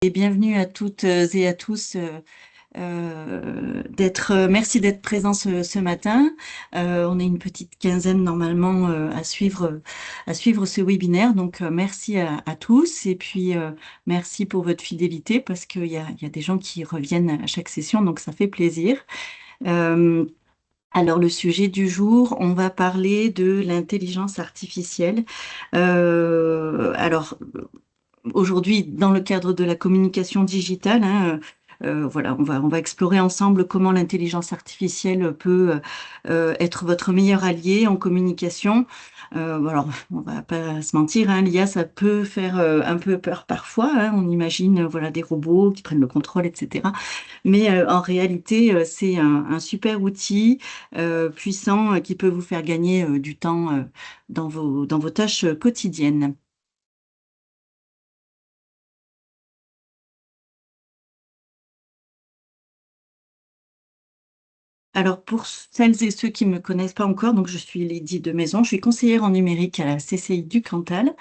Et bienvenue à toutes et à tous. Merci d'être présents ce matin. On est une petite quinzaine normalement à suivre ce webinaire. Donc merci à tous et puis merci pour votre fidélité parce qu'il y a des gens qui reviennent à chaque session, donc ça fait plaisir. Euh, alors le sujet du jour, on va parler de l'intelligence artificielle. Alors aujourd'hui, dans le cadre de la communication digitale, hein, voilà, on va explorer ensemble comment l'intelligence artificielle peut être votre meilleur allié en communication. Alors, on va pas se mentir, hein, l'IA, ça peut faire un peu peur parfois, hein. On imagine, voilà, des robots qui prennent le contrôle, etc. Mais en réalité, c'est un super outil puissant qui peut vous faire gagner du temps dans vos tâches quotidiennes. Alors, pour celles et ceux qui ne me connaissent pas encore, donc je suis Lydie de Maison, je suis conseillère en numérique à la CCI du Cantal.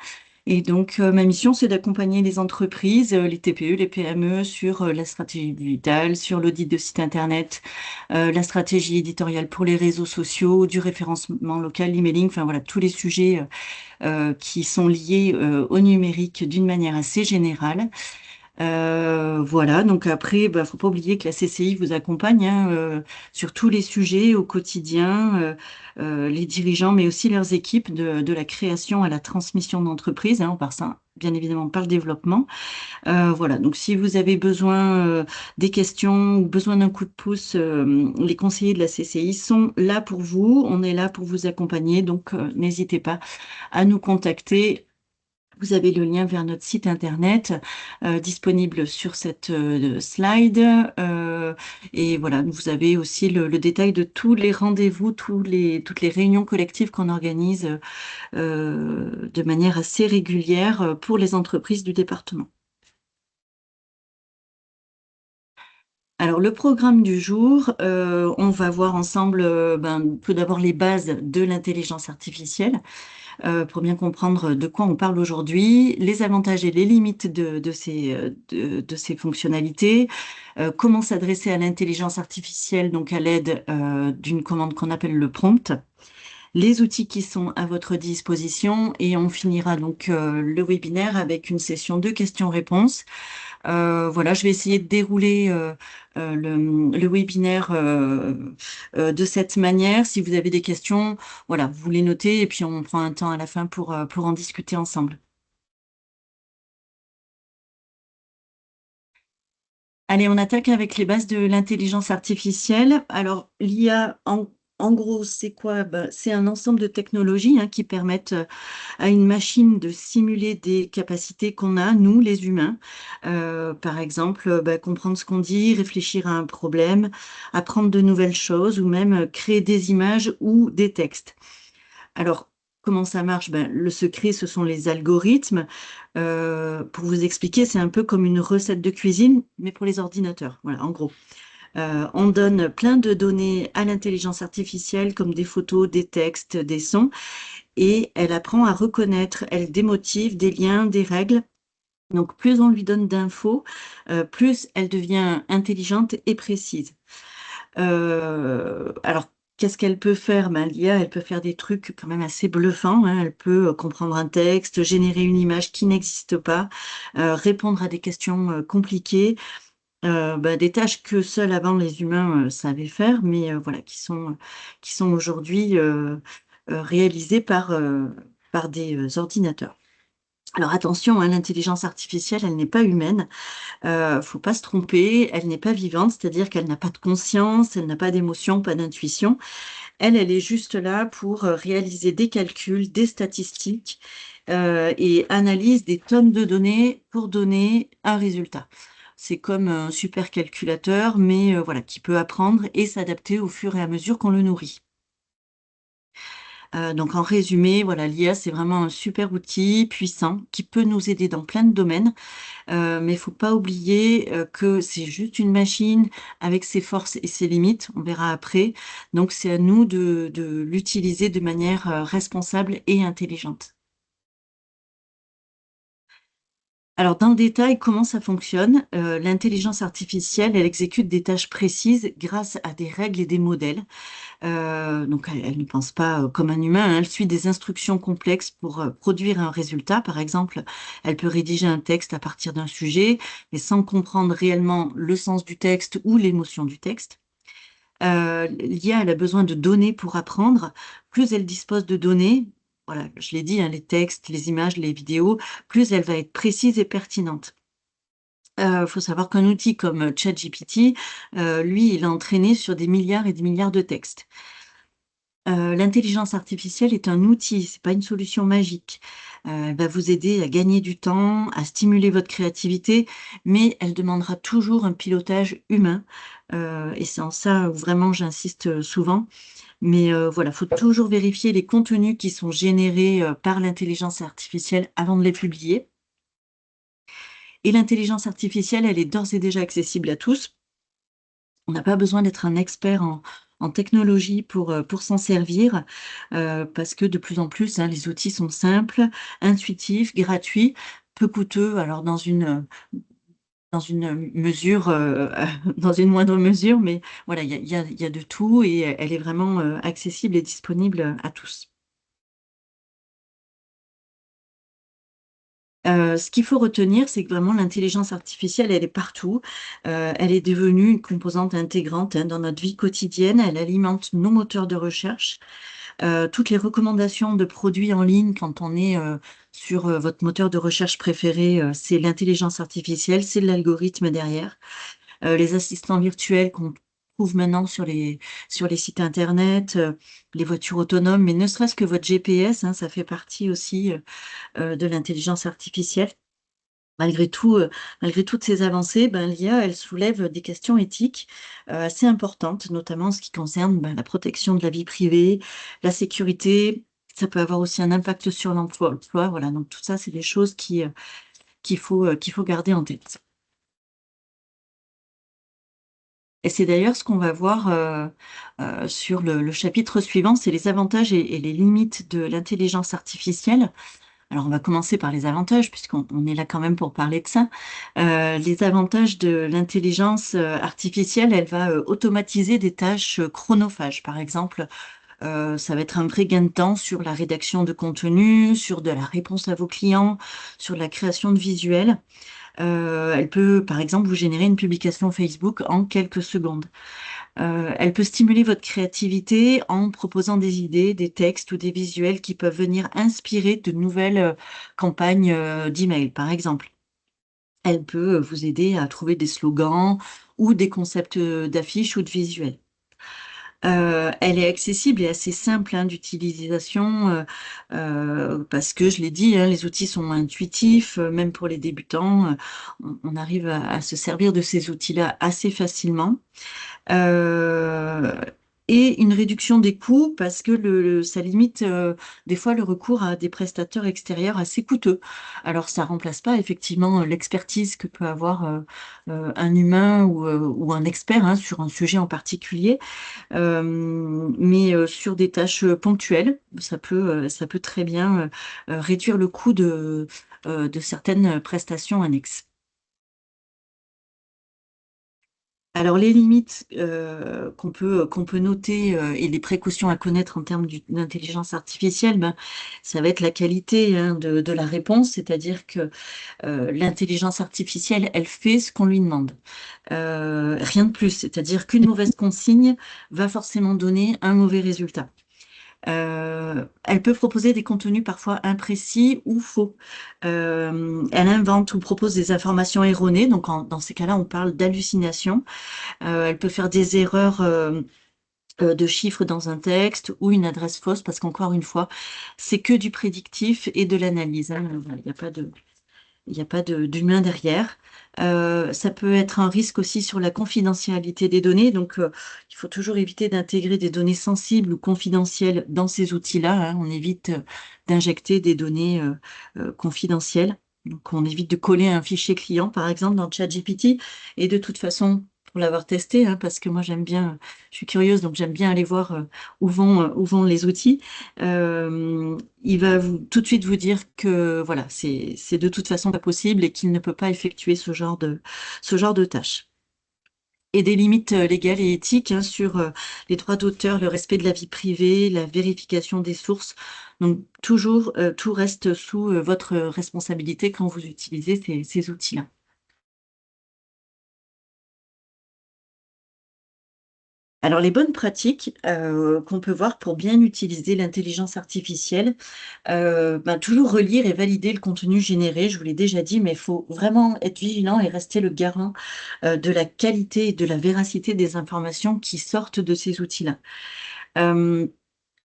Et donc, ma mission, c'est d'accompagner les entreprises, les TPE, les PME sur la stratégie digitale, sur l'audit de site internet, la stratégie éditoriale pour les réseaux sociaux, du référencement local, l'emailing, enfin voilà, tous les sujets qui sont liés au numérique d'une manière assez générale. Voilà, donc après, bah, faut pas oublier que la CCI vous accompagne hein, sur tous les sujets au quotidien, les dirigeants, mais aussi leurs équipes, de la création à la transmission d'entreprise, hein, on part ça, bien évidemment, par le développement. Voilà, donc si vous avez besoin des questions ou besoin d'un coup de pouce, les conseillers de la CCI sont là pour vous, on est là pour vous accompagner, donc n'hésitez pas à nous contacter. Vous avez le lien vers notre site internet disponible sur cette slide. Et voilà, vous avez aussi le détail de tous les rendez-vous, toutes les réunions collectives qu'on organise de manière assez régulière pour les entreprises du département. Alors, le programme du jour, on va voir ensemble tout d'abord les bases de l'intelligence artificielle. Pour bien comprendre de quoi on parle aujourd'hui, les avantages et les limites de ces fonctionnalités, comment s'adresser à l'intelligence artificielle, donc à l'aide d'une commande qu'on appelle le prompt, les outils qui sont à votre disposition et on finira donc le webinaire avec une session de questions-réponses. Voilà, je vais essayer de dérouler le webinaire de cette manière. Si vous avez des questions, voilà, vous les notez et puis on prend un temps à la fin pour en discuter ensemble. Allez, on attaque avec les bases de l'intelligence artificielle. Alors, l'IA, en gros, c'est quoi? Ben, c'est un ensemble de technologies hein, qui permettent à une machine de simuler des capacités qu'on a, nous, les humains. Par exemple, comprendre ce qu'on dit, réfléchir à un problème, apprendre de nouvelles choses ou même créer des images ou des textes. Alors, comment ça marche? Ben, le secret, ce sont les algorithmes. Pour vous expliquer, c'est un peu comme une recette de cuisine, mais pour les ordinateurs. Voilà, en gros. On donne plein de données à l'intelligence artificielle, comme des photos, des textes, des sons, et elle apprend à reconnaître, elle démotive des liens, des règles. Donc, plus on lui donne d'infos, plus elle devient intelligente et précise. Alors, qu'est-ce qu'elle peut faire? Ben, l'IA, elle peut faire des trucs quand même assez bluffants, hein. Elle peut comprendre un texte, générer une image qui n'existe pas, répondre à des questions compliquées, des tâches que seuls avant les humains savaient faire, mais voilà, qui sont aujourd'hui réalisées par des ordinateurs. Alors attention, hein, l'intelligence artificielle, elle n'est pas humaine. Faut pas se tromper, elle n'est pas vivante, c'est-à-dire qu'elle n'a pas de conscience, elle n'a pas d'émotion, pas d'intuition. Elle est juste là pour réaliser des calculs, des statistiques et analyse des tonnes de données pour donner un résultat. C'est comme un supercalculateur, mais voilà, qui peut apprendre et s'adapter au fur et à mesure qu'on le nourrit. Donc en résumé, voilà, l'IA, c'est vraiment un super outil puissant qui peut nous aider dans plein de domaines. Mais il faut pas oublier, que c'est juste une machine avec ses forces et ses limites, on verra après. Donc c'est à nous de l'utiliser de manière, responsable et intelligente. Alors, dans le détail, comment ça fonctionne? L'intelligence artificielle, elle exécute des tâches précises grâce à des règles et des modèles. Donc elle ne pense pas, comme un humain, hein. Elle suit des instructions complexes pour, produire un résultat. Par exemple, elle peut rédiger un texte à partir d'un sujet, mais sans comprendre réellement le sens du texte ou l'émotion du texte. L'IA, elle a besoin de données pour apprendre. Plus elle dispose de données, voilà, je l'ai dit, hein, les textes, les images, les vidéos, plus elle va être précise et pertinente. Faut savoir qu'un outil comme, ChatGPT, lui, il est entraîné sur des milliards et des milliards de textes. L'intelligence artificielle est un outil, c'est pas une solution magique. Elle va vous aider à gagner du temps, à stimuler votre créativité, mais elle demandera toujours un pilotage humain, et c'est en ça où vraiment j'insiste, souvent. Mais, voilà, faut toujours vérifier les contenus qui sont générés, par l'intelligence artificielle avant de les publier. Et l'intelligence artificielle, elle est d'ores et déjà accessible à tous. On n'a pas besoin d'être un expert en technologie pour s'en servir, parce que de plus en plus, hein, les outils sont simples, intuitifs, gratuits, peu coûteux. Alors dans une mesure, dans une moindre mesure, mais voilà, il y a de tout et elle est vraiment, accessible et disponible, à tous. Ce qu'il faut retenir, c'est que vraiment l'intelligence artificielle, elle est partout. Elle est devenue une composante intégrante, hein, dans notre vie quotidienne. Elle alimente nos moteurs de recherche. Toutes les recommandations de produits en ligne quand on est, sur, votre moteur de recherche préféré, c'est l'intelligence artificielle, c'est l'algorithme derrière. Les assistants virtuels qu'on trouve maintenant sur les sites internet, les voitures autonomes, mais ne serait-ce que votre GPS, hein, ça fait partie aussi, de l'intelligence artificielle. Malgré tout, malgré toutes ces avancées, ben, l'IA, elle soulève des questions éthiques, assez importantes, notamment en ce qui concerne, ben, la protection de la vie privée, la sécurité. Ça peut avoir aussi un impact sur l'emploi, voilà, donc tout ça, c'est des choses qu'il faut garder en tête. Et c'est d'ailleurs ce qu'on va voir, sur le chapitre suivant, c'est les avantages et les limites de l'intelligence artificielle. Alors, on va commencer par les avantages, puisqu'on est là quand même pour parler de ça. Les avantages de l'intelligence, artificielle, elle va, automatiser des tâches, chronophages. Par exemple, ça va être un vrai gain de temps sur la rédaction de contenu, sur de la réponse à vos clients, sur la création de visuels. Elle peut, par exemple, vous générer une publication Facebook en quelques secondes. Elle peut stimuler votre créativité en proposant des idées, des textes ou des visuels qui peuvent venir inspirer de nouvelles, campagnes, d'email, par exemple. Elle peut, vous aider à trouver des slogans ou des concepts, d'affiches ou de visuels. Elle est accessible et assez simple, hein, d'utilisation, parce que je l'ai dit, hein, les outils sont intuitifs, même pour les débutants, on arrive à se servir de ces outils-là assez facilement. Heu et une réduction des coûts parce que ça limite, des fois le recours à des prestataires extérieurs assez coûteux. Alors ça remplace pas effectivement, l'expertise que peut avoir, un humain ou un expert, hein, sur un sujet en particulier. Mais sur des tâches, ponctuelles, ça peut très bien, réduire le coût de certaines prestations annexes. Alors les limites, qu'on peut noter, et les précautions à connaître en termes d'intelligence artificielle, ben, ça va être la qualité, hein, de la réponse. C'est-à-dire que, l'intelligence artificielle, elle fait ce qu'on lui demande. Rien de plus. C'est-à-dire qu'une mauvaise consigne va forcément donner un mauvais résultat. Elle peut proposer des contenus parfois imprécis ou faux. Elle invente ou propose des informations erronées, donc dans ces cas-là, on parle d'hallucination. Elle peut faire des erreurs, de chiffres dans un texte ou une adresse fausse parce qu'encore une fois, c'est que du prédictif et de l'analyse, hein. Voilà, il y a pas d'humain derrière. Ça peut être un risque aussi sur la confidentialité des données, donc il faut toujours éviter d'intégrer des données sensibles ou confidentielles dans ces outils-là, hein. On évite, d'injecter des données, confidentielles. Donc on évite de coller un fichier client, par exemple, dans ChatGPT et de toute façon, pour l'avoir testé, hein, parce que moi j'aime bien, je suis curieuse, donc j'aime bien aller voir où vont les outils. Il va tout de suite vous dire que voilà, c'est de toute façon pas possible et qu'il ne peut pas effectuer ce genre de tâches. Et des limites légales et éthiques, hein, sur les droits d'auteur, le respect de la vie privée, la vérification des sources. Donc toujours, tout reste sous votre responsabilité quand vous utilisez ces outils-là. Alors les bonnes pratiques qu'on peut voir pour bien utiliser l'intelligence artificielle, ben, toujours relire et valider le contenu généré, je vous l'ai déjà dit, mais il faut vraiment être vigilant et rester le garant de la qualité et de la véracité des informations qui sortent de ces outils-là. Euh,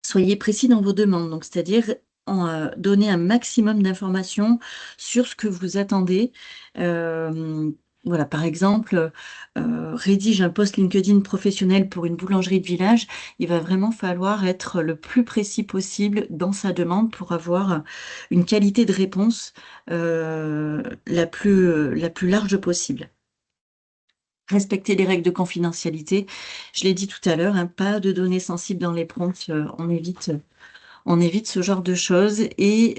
Soyez précis dans vos demandes, donc c'est-à-dire donner un maximum d'informations sur ce que vous attendez. Euh, voilà, par exemple, rédige un post LinkedIn professionnel pour une boulangerie de village. Il va vraiment falloir être le plus précis possible dans sa demande pour avoir une qualité de réponse la plus large possible. Respecter les règles de confidentialité. Je l'ai dit tout à l'heure, hein, pas de données sensibles dans les prompts. On évite ce genre de choses et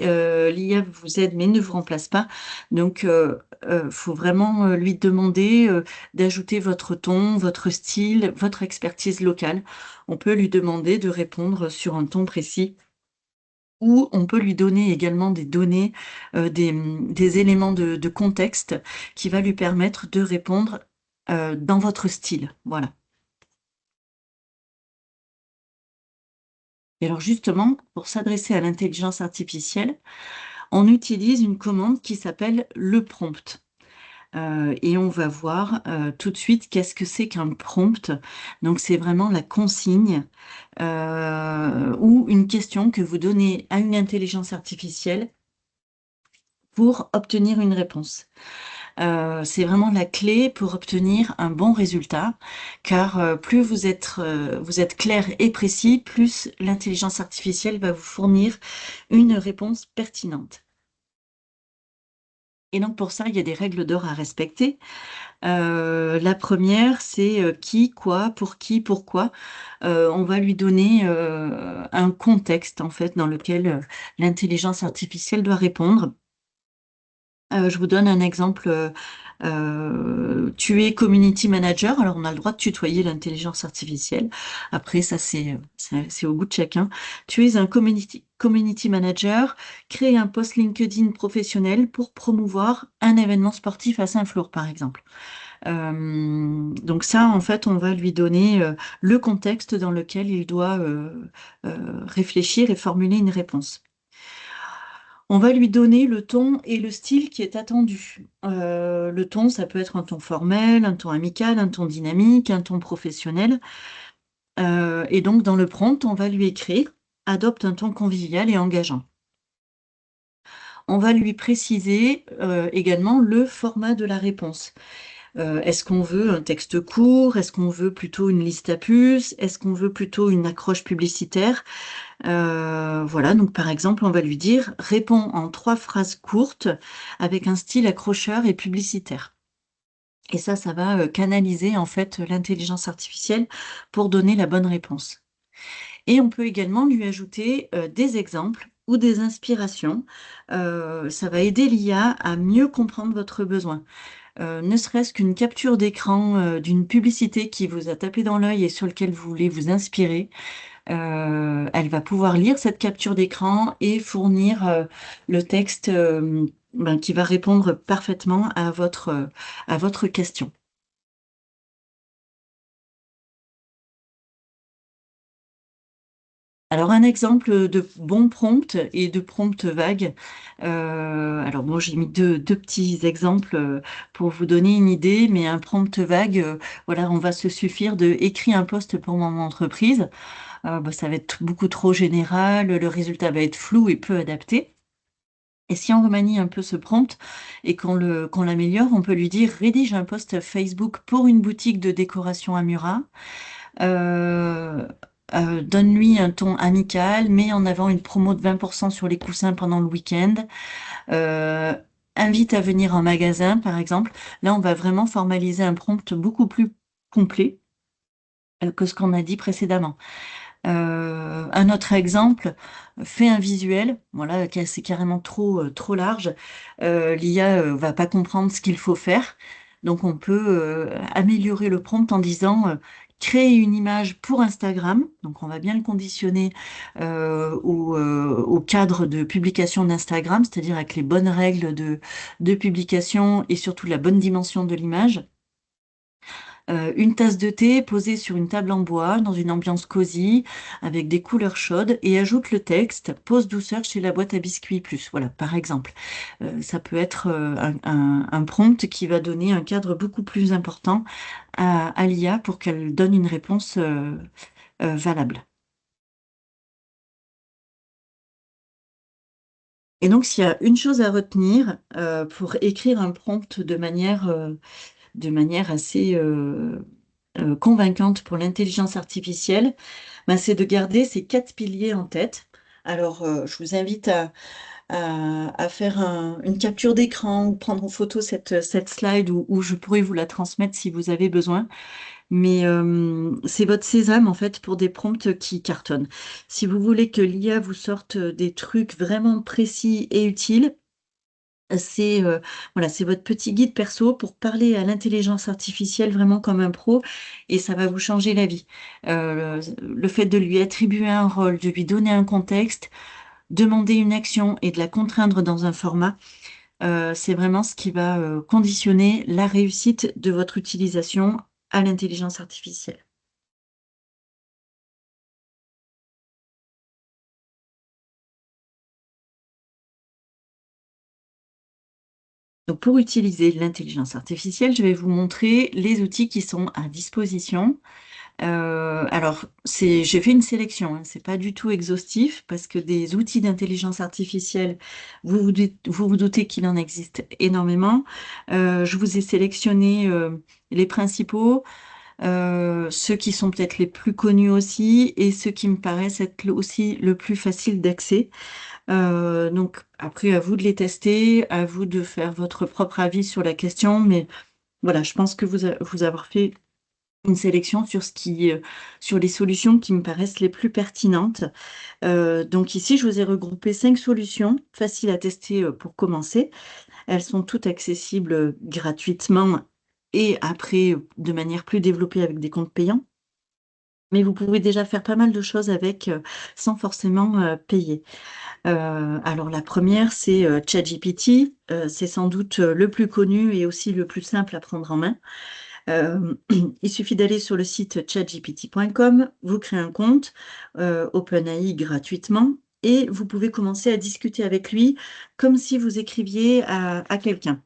l'IA vous aide mais ne vous remplace pas. Donc, faut vraiment lui demander d'ajouter votre ton, votre style, votre expertise locale. On peut lui demander de répondre sur un ton précis ou on peut lui donner également des données, des éléments de contexte qui va lui permettre de répondre dans votre style. Voilà. Et alors justement, pour s'adresser à l'intelligence artificielle, on utilise une commande qui s'appelle le prompt. Et on va voir tout de suite qu'est-ce que c'est qu'un prompt. Donc c'est vraiment la consigne ou une question que vous donnez à une intelligence artificielle pour obtenir une réponse. C'est vraiment la clé pour obtenir un bon résultat, car plus vous êtes clair et précis, plus l'intelligence artificielle va vous fournir une réponse pertinente. Et donc pour ça, il y a des règles d'or à respecter. La première, c'est qui, quoi, pour qui, pourquoi. On va lui donner un contexte en fait dans lequel l'intelligence artificielle doit répondre. Je vous donne un exemple. Tu es community manager, alors on a le droit de tutoyer l'intelligence artificielle. Après, c'est au goût de chacun. Tu es un community manager, crée un post LinkedIn professionnel pour promouvoir un événement sportif à Saint-Flour, par exemple. Donc ça, en fait, on va lui donner le contexte dans lequel il doit réfléchir et formuler une réponse. On va lui donner le ton et le style qui est attendu. Le ton, ça peut être un ton formel, un ton amical, un ton dynamique, un ton professionnel. Et donc, dans le prompt, on va lui écrire, adopte un ton convivial et engageant. On va lui préciser également le format de la réponse. Est-ce qu'on veut un texte court? Est-ce qu'on veut plutôt une liste à puces? Est-ce qu'on veut plutôt une accroche publicitaire? Voilà, donc par exemple, on va lui dire réponds en 3 phrases courtes avec un style accrocheur et publicitaire. Et ça va canaliser en fait l'intelligence artificielle pour donner la bonne réponse. Et on peut également lui ajouter des exemples ou des inspirations. Ça va aider l'IA à mieux comprendre votre besoin. Ne serait-ce qu'une capture d'écran d'une publicité qui vous a tapé dans l'œil et sur lequel vous voulez vous inspirer. Elle va pouvoir lire cette capture d'écran et fournir le texte ben, qui va répondre parfaitement à votre question. Alors un exemple de bon prompt et de prompt vague. Alors bon, j'ai mis deux petits exemples pour vous donner une idée, mais un prompt vague, voilà, on va se suffire de écrire un post pour mon entreprise. Bah, ça va être beaucoup trop général, le résultat va être flou et peu adapté. Et si on remanie un peu ce prompt et qu'on l'améliore, on peut lui dire rédige un post Facebook pour une boutique de décoration à Murat. Euh, Donne-lui un ton amical, mets en avant une promo de 20% sur les coussins pendant le week-end. Euh, Invite à venir en magasin, par exemple. Là, on va vraiment formaliser un prompt beaucoup plus complet que ce qu'on a dit précédemment. Un autre exemple, fais un visuel, voilà, c'est carrément trop large. L'IA va pas comprendre ce qu'il faut faire. Donc on peut améliorer le prompt en disant créer une image pour Instagram. Donc on va bien le conditionner au cadre de publication d'Instagram, c'est-à-dire avec les bonnes règles de publication et surtout la bonne dimension de l'image. Une tasse de thé posée sur une table en bois, dans une ambiance cosy, avec des couleurs chaudes, et ajoute le texte Pose douceur chez la boîte à biscuits plus. Voilà, par exemple. Ça peut être un prompt qui va donner un cadre beaucoup plus important à l'IA pour qu'elle donne une réponse valable. Et donc, s'il y a une chose à retenir pour écrire un prompt de manière assez convaincante pour l'intelligence artificielle, ben, c'est de garder ces 4 piliers en tête. Alors, je vous invite à faire une capture d'écran ou prendre en photo cette slide où je pourrais vous la transmettre si vous avez besoin. Mais c'est votre sésame, en fait, pour des prompts qui cartonnent. Si vous voulez que l'IA vous sorte des trucs vraiment précis et utiles, c'est voilà, c'est votre petit guide perso pour parler à l'intelligence artificielle vraiment comme un pro et ça va vous changer la vie. Le fait de lui attribuer un rôle, de lui donner un contexte, demander une action et de la contraindre dans un format, c'est vraiment ce qui va conditionner la réussite de votre utilisation à l'intelligence artificielle. Donc pour utiliser l'intelligence artificielle, je vais vous montrer les outils qui sont à disposition. Alors, j'ai fait une sélection, hein, c'est pas du tout exhaustif parce que des outils d'intelligence artificielle, vous vous doutez qu'il en existe énormément. Je vous ai sélectionné les principaux, ceux qui sont peut-être les plus connus aussi et ceux qui me paraissent être aussi le plus facile d'accès. Donc après, à vous de les tester, à vous de faire votre propre avis sur la question, mais voilà, je pense que vous avoir fait une sélection sur les solutions qui me paraissent les plus pertinentes. Donc ici, je vous ai regroupé 5 solutions faciles à tester pour commencer. Elles sont toutes accessibles gratuitement et après de manière plus développée avec des comptes payants. Mais vous pouvez déjà faire pas mal de choses avec sans forcément payer. Alors la première, c'est ChatGPT. C'est sans doute le plus connu et aussi le plus simple à prendre en main. Il suffit d'aller sur le site chatgpt.com, vous créez un compte OpenAI gratuitement et vous pouvez commencer à discuter avec lui comme si vous écriviez à quelqu'un.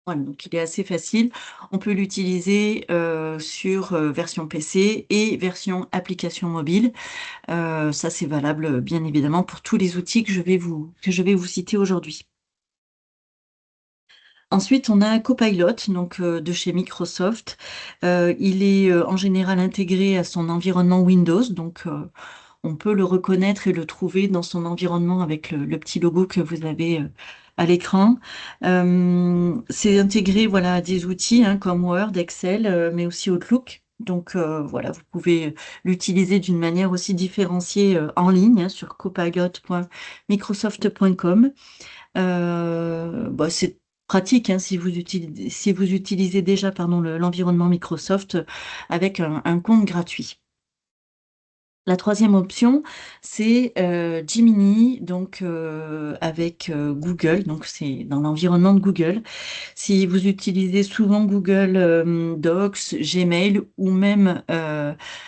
Voilà, donc il est assez facile. On peut l'utiliser sur version PC et version application mobile. Ça, c'est valable bien évidemment pour tous les outils que je vais vous citer aujourd'hui. Ensuite, on a Copilot, donc de chez Microsoft. Il est en général intégré à son environnement Windows, donc on peut le reconnaître et le trouver dans son environnement avec le petit logo que vous avez à l'écran. C'est intégré voilà, à des outils hein, comme Word, Excel, mais aussi Outlook. Donc voilà, vous pouvez l'utiliser d'une manière aussi différenciée en ligne hein, sur copilot.microsoft.com. C'est pratique hein, si vous utilisez déjà pardon, l'environnement Microsoft avec un compte gratuit. La troisième option, c'est Gemini, donc avec Google, donc c'est dans l'environnement de Google. Si vous utilisez souvent Google Docs, Gmail ou même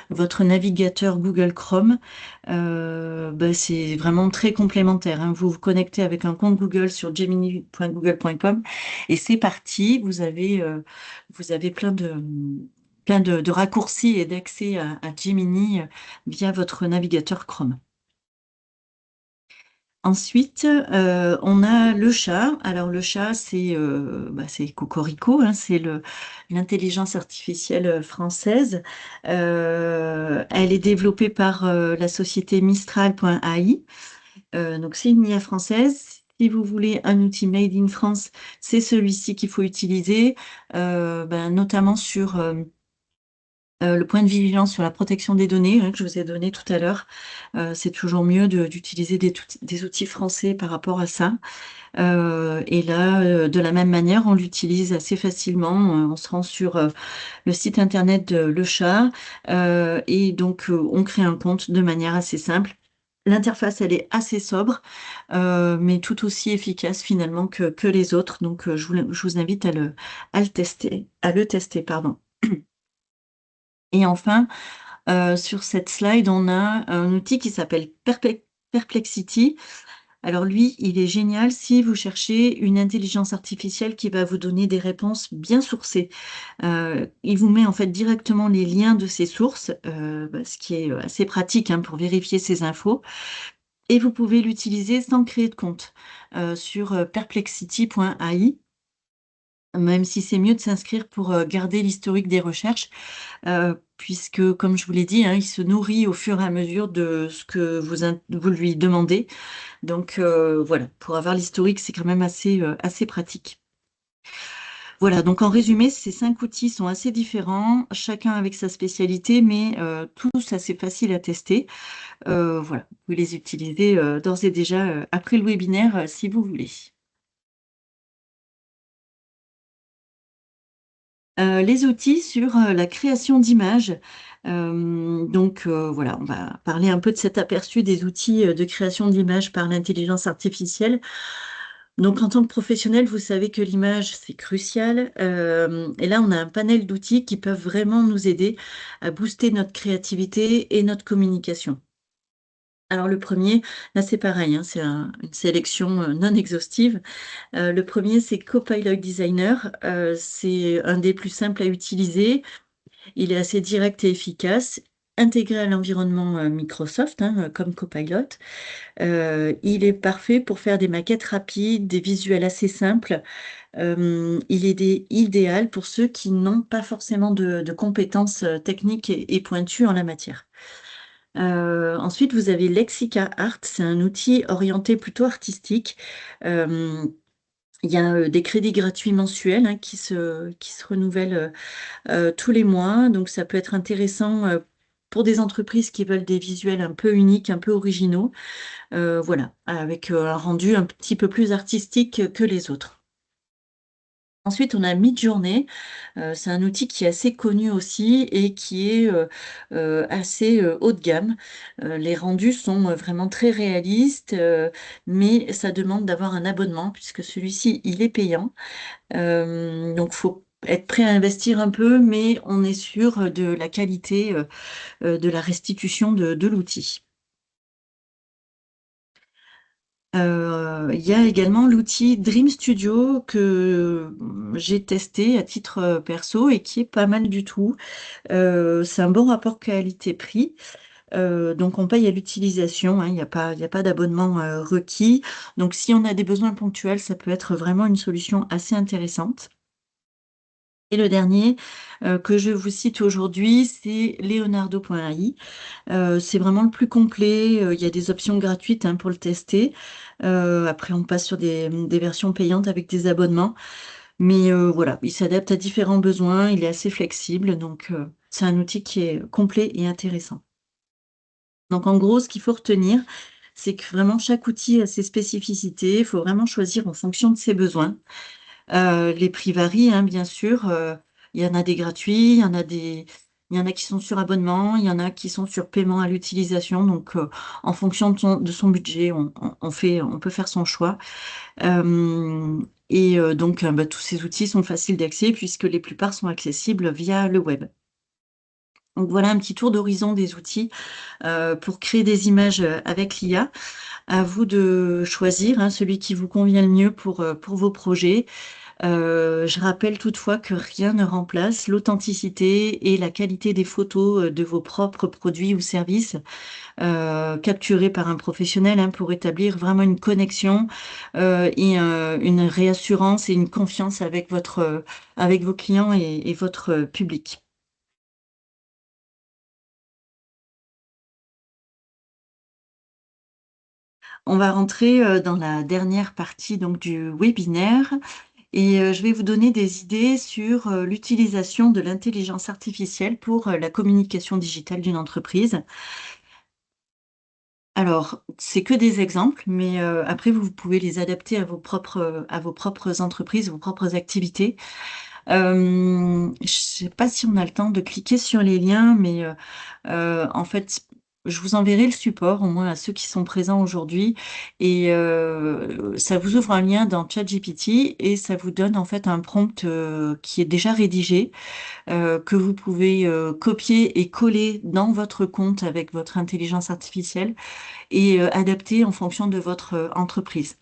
votre navigateur Google Chrome, c'est vraiment très complémentaire, hein. Vous vous connectez avec un compte Google sur gemini.google.com et c'est parti. Vous avez plein de raccourcis et d'accès à Gemini via votre navigateur Chrome. Ensuite, on a le chat. Alors le chat, c'est Cocorico, hein, c'est l'intelligence artificielle française. Elle est développée par la société Mistral.ai. Donc c'est une IA française. Si vous voulez un outil made in France, c'est celui-ci qu'il faut utiliser, notamment sur Le point de vigilance sur la protection des données, hein, que je vous ai donné tout à l'heure, c'est toujours mieux d'utiliser des outils français par rapport à ça. Et là, de la même manière, on l'utilise assez facilement. On se rend sur le site internet de Le Chat, et donc on crée un compte de manière assez simple. L'interface, elle est assez sobre, mais tout aussi efficace finalement que les autres. Donc je vous invite à le tester, pardon. Et enfin, sur cette slide, on a un outil qui s'appelle Perplexity. Alors lui, il est génial si vous cherchez une intelligence artificielle qui va vous donner des réponses bien sourcées. Il vous met en fait directement les liens de ces sources, ce qui est assez pratique, hein, pour vérifier ces infos. Et vous pouvez l'utiliser sans créer de compte sur perplexity.ai, même si c'est mieux de s'inscrire pour garder l'historique des recherches, puisque, comme je vous l'ai dit, hein, il se nourrit au fur et à mesure de ce que vous lui demandez. Donc voilà, pour avoir l'historique, c'est quand même assez pratique. Voilà, donc en résumé, ces 5 outils sont assez différents, chacun avec sa spécialité, mais tous assez faciles à tester. Voilà, vous pouvez les utiliser d'ores et déjà après le webinaire si vous voulez. Les outils sur la création d'images. Donc voilà, on va parler un peu de cet aperçu des outils de création d'images par l'intelligence artificielle. Donc, en tant que professionnel, vous savez que l'image, c'est crucial. Et là, on a un panel d'outils qui peuvent vraiment nous aider à booster notre créativité et notre communication. Alors, le premier, là, c'est pareil, hein, c'est une sélection non exhaustive. Le premier, c'est Copilot Designer. C'est un des plus simples à utiliser. Il est assez direct et efficace, intégré à l'environnement Microsoft, hein, comme Copilot. Il est parfait pour faire des maquettes rapides, des visuels assez simples. Il est idéal pour ceux qui n'ont pas forcément de compétences techniques et pointues en la matière. Ensuite, vous avez Lexica Art, c'est un outil orienté plutôt artistique. Euh, il y a des crédits gratuits mensuels, hein, qui se renouvellent tous les mois. Donc, ça peut être intéressant pour des entreprises qui veulent des visuels un peu uniques, un peu originaux. Voilà, avec un rendu un petit peu plus artistique que les autres. Ensuite, on a Midjourney. C'est un outil qui est assez connu aussi et qui est assez haut de gamme. Les rendus sont vraiment très réalistes, mais ça demande d'avoir un abonnement puisque celui-ci, il est payant. Donc, il faut être prêt à investir un peu, mais on est sûr de la qualité de la restitution de l'outil. Il y a également l'outil Dream Studio que j'ai testé à titre perso et qui est pas mal du tout. C'est un bon rapport qualité-prix. Donc on paye à l'utilisation, hein, il y a pas d'abonnement requis. Donc si on a des besoins ponctuels, ça peut être vraiment une solution assez intéressante. Et le dernier que je vous cite aujourd'hui, c'est Leonardo.ai. C'est vraiment le plus complet. Il y a des options gratuites, hein, pour le tester. Après, on passe sur des versions payantes avec des abonnements. Mais voilà, il s'adapte à différents besoins. Il est assez flexible. Donc, c'est un outil qui est complet et intéressant. Donc, en gros, ce qu'il faut retenir, c'est que vraiment chaque outil a ses spécificités. Il faut vraiment choisir en fonction de ses besoins. Les prix varient, hein, bien sûr. Il y en a des gratuits, il y en a qui sont sur abonnement, il y en a qui sont sur paiement à l'utilisation. Donc, en fonction de son budget, on peut faire son choix. Et donc, bah, tous ces outils sont faciles d'accès puisque les plupart sont accessibles via le web. Donc, voilà un petit tour d'horizon des outils pour créer des images avec l'IA. À vous de choisir, hein, celui qui vous convient le mieux pour vos projets. Je rappelle toutefois que rien ne remplace l'authenticité et la qualité des photos de vos propres produits ou services capturés par un professionnel, hein, pour établir vraiment une connexion et une réassurance et une confiance avec vos clients et votre public. On va rentrer dans la dernière partie donc, du webinaire. Et je vais vous donner des idées sur l'utilisation de l'intelligence artificielle pour la communication digitale d'une entreprise. Alors, c'est que des exemples, mais après, vous pouvez les adapter à vos propres entreprises, vos propres activités. Je sais pas si on a le temps de cliquer sur les liens, mais en fait, je vous enverrai le support, au moins à ceux qui sont présents aujourd'hui, et ça vous ouvre un lien dans ChatGPT et ça vous donne en fait un prompt qui est déjà rédigé, que vous pouvez copier et coller dans votre compte avec votre intelligence artificielle et adapter en fonction de votre entreprise.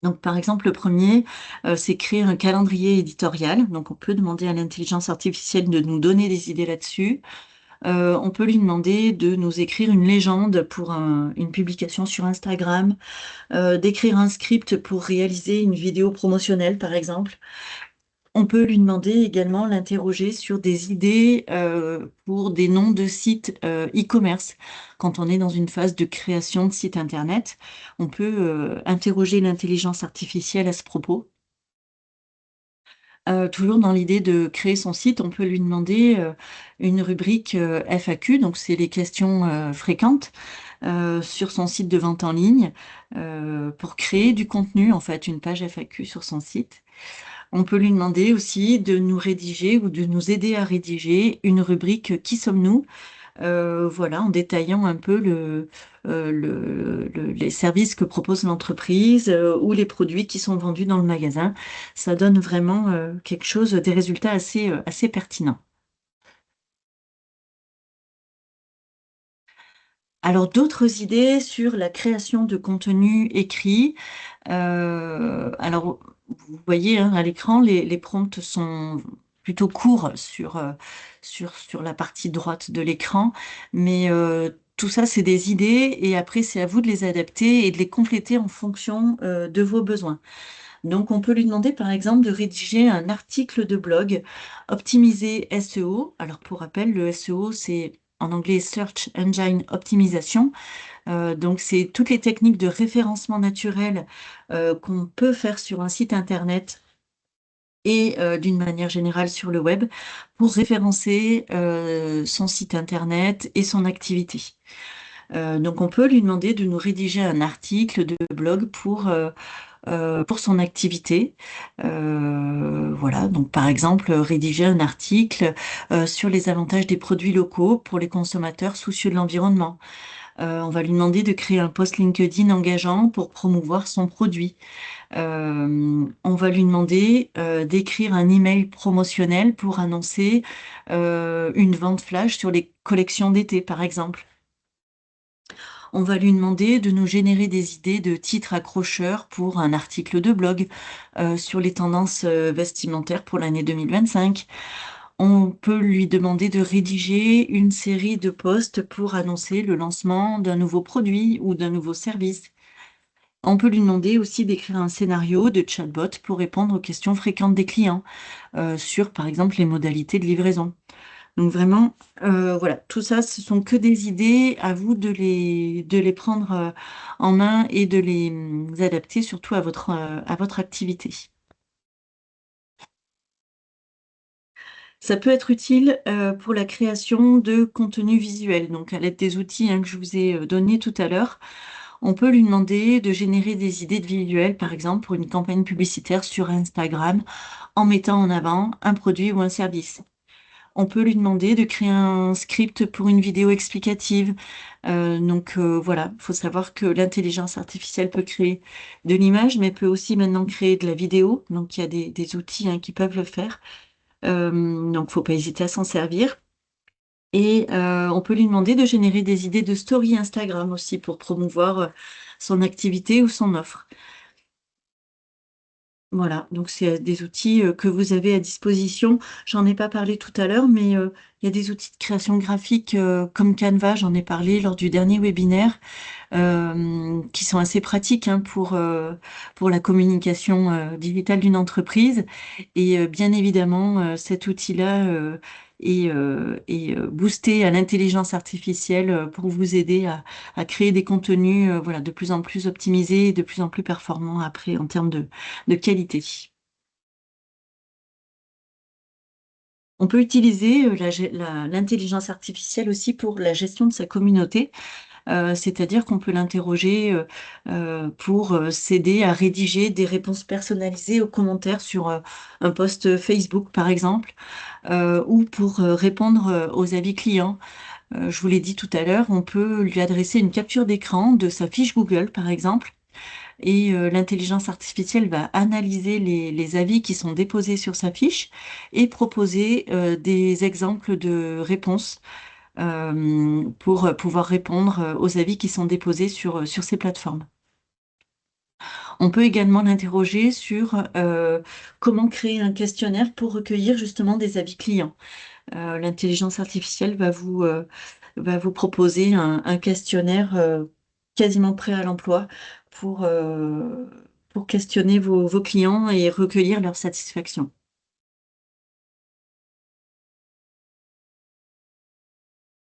Donc, par exemple, le premier, c'est créer un calendrier éditorial. Donc, on peut demander à l'intelligence artificielle de nous donner des idées là-dessus. On peut lui demander de nous écrire une légende pour une publication sur Instagram, d'écrire un script pour réaliser une vidéo promotionnelle, par exemple. On peut lui demander également, l'interroger sur des idées pour des noms de sites e-commerce. Quand on est dans une phase de création de site internet, on peut interroger l'intelligence artificielle à ce propos. Toujours dans l'idée de créer son site, on peut lui demander une rubrique FAQ, donc c'est les questions fréquentes sur son site de vente en ligne pour créer du contenu, en fait, une page FAQ sur son site. On peut lui demander aussi de nous rédiger ou de nous aider à rédiger une rubrique Qui sommes-nous? Voilà, en détaillant un peu les services que propose l'entreprise ou les produits qui sont vendus dans le magasin. Ça donne vraiment quelque chose, des résultats assez pertinents. Alors, d'autres idées sur la création de contenu écrit. Alors, vous voyez hein, à l'écran, les prompts sont plutôt courts sur la partie droite de l'écran, mais tout ça, c'est des idées et après, c'est à vous de les adapter et de les compléter en fonction de vos besoins. Donc, on peut lui demander, par exemple, de rédiger un article de blog optimisé SEO. Alors, pour rappel, le SEO, c'est en anglais Search Engine Optimization. Donc, c'est toutes les techniques de référencement naturel qu'on peut faire sur un site internet et d'une manière générale sur le web pour référencer son site internet et son activité. Donc, on peut lui demander de nous rédiger un article de blog pour son activité. Voilà, donc par exemple, rédiger un article sur les avantages des produits locaux pour les consommateurs soucieux de l'environnement. On va lui demander de créer un post LinkedIn engageant pour promouvoir son produit. On va lui demander d'écrire un email promotionnel pour annoncer une vente flash sur les collections d'été, par exemple. On va lui demander de nous générer des idées de titres accrocheurs pour un article de blog sur les tendances vestimentaires pour l'année 2025. On peut lui demander de rédiger une série de posts pour annoncer le lancement d'un nouveau produit ou d'un nouveau service. On peut lui demander aussi d'écrire un scénario de chatbot pour répondre aux questions fréquentes des clients sur, par exemple, les modalités de livraison. Donc vraiment, voilà, tout ça, ce sont que des idées, à vous de les prendre en main et de les adapter surtout à votre activité. Ça peut être utile pour la création de contenu visuel, donc à l'aide des outils hein, que je vous ai donnés tout à l'heure. On peut lui demander de générer des idées de visuels, par exemple pour une campagne publicitaire sur Instagram, en mettant en avant un produit ou un service. On peut lui demander de créer un script pour une vidéo explicative. Voilà, il faut savoir que l'intelligence artificielle peut créer de l'image, mais peut aussi maintenant créer de la vidéo. Donc il y a des outils hein, qui peuvent le faire. Donc faut pas hésiter à s'en servir. Et on peut lui demander de générer des idées de story Instagram aussi pour promouvoir son activité ou son offre. Voilà, donc c'est des outils que vous avez à disposition. J'en ai pas parlé tout à l'heure, mais il y a des outils de création graphique comme Canva, j'en ai parlé lors du dernier webinaire, qui sont assez pratiques hein, pour la communication digitale d'une entreprise. Et bien évidemment, cet outil-là est boosté à l'intelligence artificielle pour vous aider à créer des contenus voilà, de plus en plus optimisés et de plus en plus performants après en termes de qualité. On peut utiliser l'intelligence artificielle aussi pour la gestion de sa communauté. C'est-à-dire qu'on peut l'interroger pour s'aider à rédiger des réponses personnalisées aux commentaires sur un post Facebook, par exemple, ou pour répondre aux avis clients. Je vous l'ai dit tout à l'heure, on peut lui adresser une capture d'écran de sa fiche Google, par exemple, et l'intelligence artificielle va analyser les avis qui sont déposés sur sa fiche et proposer des exemples de réponses pour pouvoir répondre aux avis qui sont déposés sur ces plateformes. On peut également l'interroger sur comment créer un questionnaire pour recueillir justement des avis clients. L'intelligence artificielle va vous proposer un questionnaire quasiment prêt à l'emploi pour, euh, pour questionner vos clients et recueillir leur satisfaction.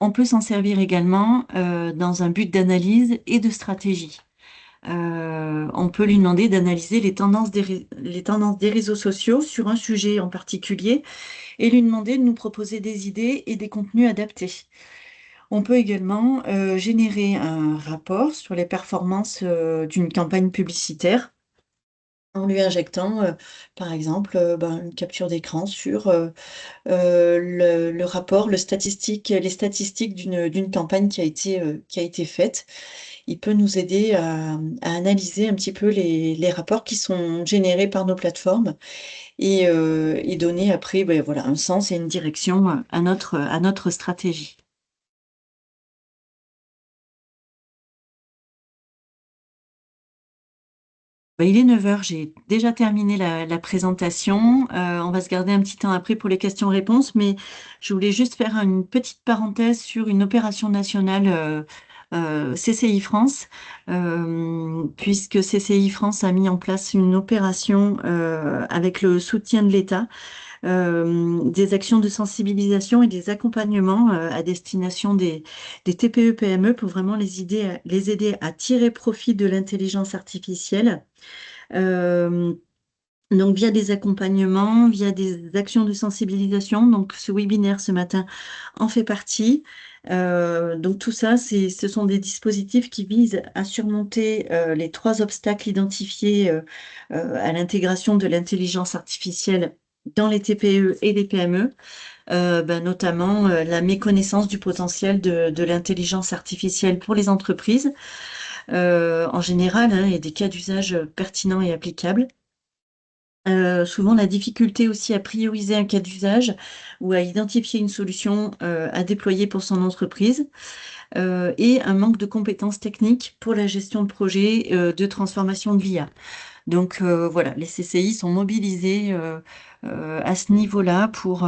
On peut s'en servir également dans un but d'analyse et de stratégie. On peut lui demander d'analyser les tendances des réseaux sociaux sur un sujet en particulier et lui demander de nous proposer des idées et des contenus adaptés. On peut également générer un rapport sur les performances d'une campagne publicitaire en lui injectant, par exemple, une capture d'écran sur le rapport, les statistiques d'une campagne qui a été faite. Il peut nous aider à analyser un petit peu les rapports qui sont générés par nos plateformes et donner après ben, voilà, un sens et une direction à notre stratégie. Ben, il est 9 heures, j'ai déjà terminé la présentation. On va se garder un petit temps après pour les questions-réponses, mais je voulais juste faire une petite parenthèse sur une opération nationale CCI France, puisque CCI France a mis en place une opération avec le soutien de l'État, des actions de sensibilisation et des accompagnements à destination des TPE-PME pour vraiment les aider à tirer profit de l'intelligence artificielle. Euh, donc via des accompagnements, via des actions de sensibilisation. Donc ce webinaire ce matin en fait partie. Donc tout ça, ce sont des dispositifs qui visent à surmonter les trois obstacles identifiés à l'intégration de l'intelligence artificielle dans les TPE et les PME, notamment la méconnaissance du potentiel de l'intelligence artificielle pour les entreprises en général, hein, et des cas d'usage pertinents et applicables. Souvent, la difficulté aussi à prioriser un cas d'usage ou à identifier une solution à déployer pour son entreprise et un manque de compétences techniques pour la gestion de projets de transformation de l'IA. Donc voilà, les CCI sont mobilisés à ce niveau-là pour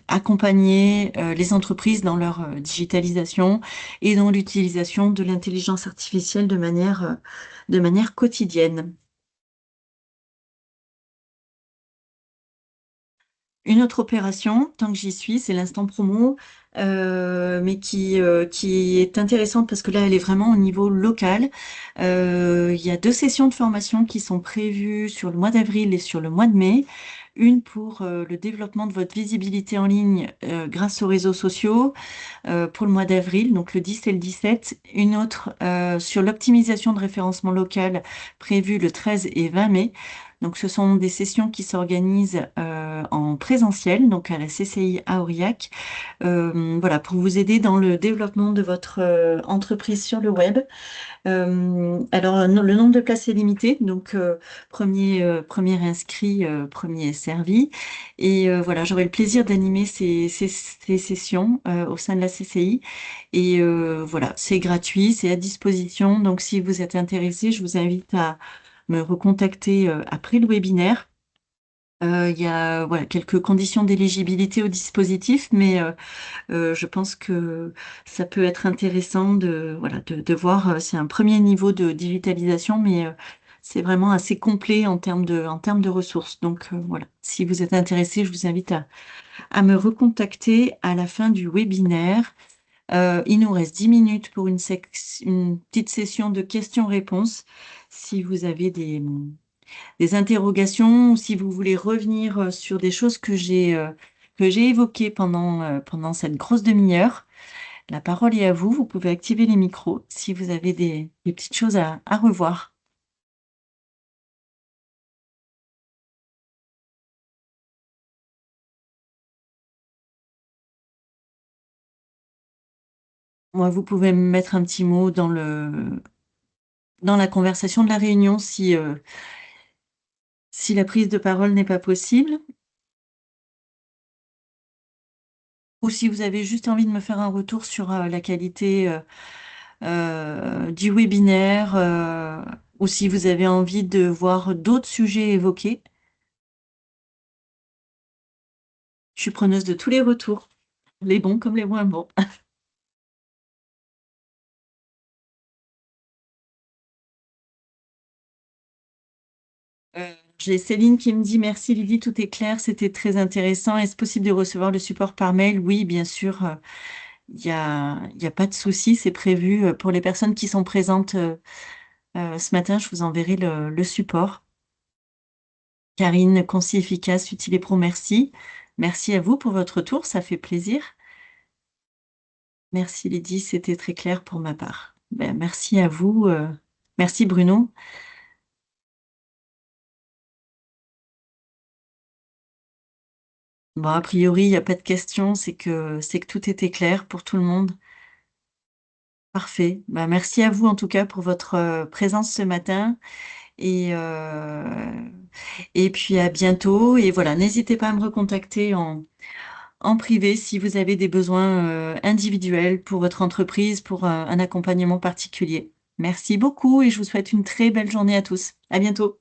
accompagner les entreprises dans leur digitalisation et dans l'utilisation de l'intelligence artificielle de manière quotidienne. Une autre opération, tant que j'y suis, c'est l'instant promo, mais qui est intéressante parce que là, elle est vraiment au niveau local. Il y a 2 sessions de formation qui sont prévues sur le mois d'avril et sur le mois de mai. Une pour le développement de votre visibilité en ligne grâce aux réseaux sociaux pour le mois d'avril, donc le 10 et le 17. Une autre sur l'optimisation de référencement local prévue le 13 et 20 mai. Donc, ce sont des sessions qui s'organisent en présentiel, donc à la CCI à Aurillac, voilà, pour vous aider dans le développement de votre entreprise sur le web. Alors, le nombre de places est limité, donc premier inscrit, premier servi. Et voilà, j'aurai le plaisir d'animer ces sessions au sein de la CCI. Et voilà, c'est gratuit, c'est à disposition. Donc, si vous êtes intéressé, je vous invite à me recontacter après le webinaire. Il y a voilà, quelques conditions d'éligibilité au dispositif, mais je pense que ça peut être intéressant voilà, de voir. C'est un premier niveau de digitalisation, mais c'est vraiment assez complet en termes de ressources. Donc voilà, si vous êtes intéressé, je vous invite à me recontacter à la fin du webinaire. Il nous reste 10 minutes pour une petite session de questions-réponses. Si vous avez des interrogations ou si vous voulez revenir sur des choses que j'ai évoquées pendant cette grosse demi-heure. La parole est à vous. Vous pouvez activer les micros si vous avez des petites choses à revoir. Moi, vous pouvez me mettre un petit mot dans la conversation de la réunion si la prise de parole n'est pas possible, ou si vous avez juste envie de me faire un retour sur la qualité du webinaire, ou si vous avez envie de voir d'autres sujets évoqués. Je suis preneuse de tous les retours, les bons comme les moins bons. J'ai Céline qui me dit: «Merci Lydie, tout est clair, c'était très intéressant. Est-ce possible de recevoir le support par mail?» Oui, bien sûr, il y a pas de souci, c'est prévu, pour les personnes qui sont présentes, ce matin, je vous enverrai le support. Karine, concis, efficace, utile et pro, merci. Merci à vous pour votre retour, ça fait plaisir. Merci Lydie, c'était très clair pour ma part. Ben, merci à vous, merci Bruno. Bon, a priori, il y a pas de questions, c'est que tout était clair pour tout le monde. Parfait. Bah, merci à vous en tout cas pour votre, présence ce matin et et puis à bientôt et voilà, n'hésitez pas à me recontacter en privé si vous avez des besoins, individuels pour votre entreprise, pour, un accompagnement particulier. Merci beaucoup et je vous souhaite une très belle journée à tous. À bientôt.